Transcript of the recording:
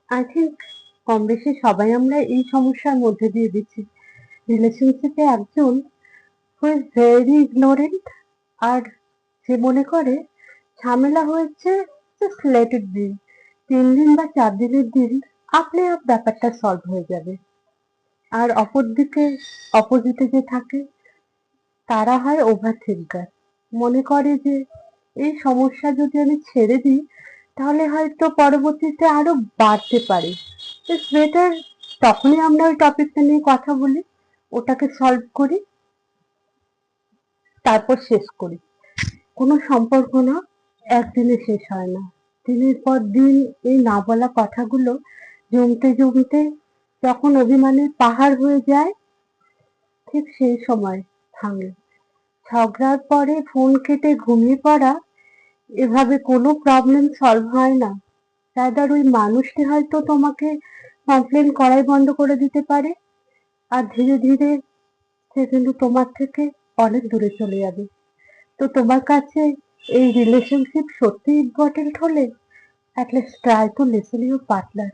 I think কম বেশি সবাই আমরা এই সমস্যার মধ্যে দিয়ে দিচ্ছি। রিলেশনশিপে একজন হু ইজ ভেরি ইগনোরেন্ট, আর সে মনে করে ঝামেলা হয়েছে, জাস্ট লেট ইট বি। ৩ দিন বা ৪ দিনের দিন আপনে আপ ব্যাপারটা সলভ হয়ে যাবে। আর অপরদিকে অপোজিটে যে থাকে তারা হয় ওভার থিঙ্কার। মনে করে যে এই সমস্যা যদি আমি ছেড়ে দিই তাহলে হয়তো পরবর্তীতে আরো বাড়তে পারে। ইটস বেটার তখনই আমরা ওই টপিকটা নিয়ে কথা বলি, ওটাকে সলভ করি, তারপর শেষ করি। কোনো সম্পর্ক না একদিনে শেষ হয় না। দিনের পর দিন এই না বলা কথাগুলো জমতে জমতে যখন অভিমানের পাহাড় হয়ে যায়, ঠিক সেই সময় ভাঙে। ঝগড়ার পরে ফোন কেটে ঘুমিয়ে পড়া, এভাবে কোনো প্রবলেম সলভ হয় না। রাদার ওই মানুষটি হয়তো তোমাকে কমপ্লেন করাই বন্ধ করে দিতে পারে, আর ধীরে ধীরে সে কিন্তু তোমার থেকে অনেক দূরে চলে যাবে। তো তোমার কাছে এই রিলেশনশিপ সত্যি ইম্পর্টেন্ট হলে, at least try to listen your partner.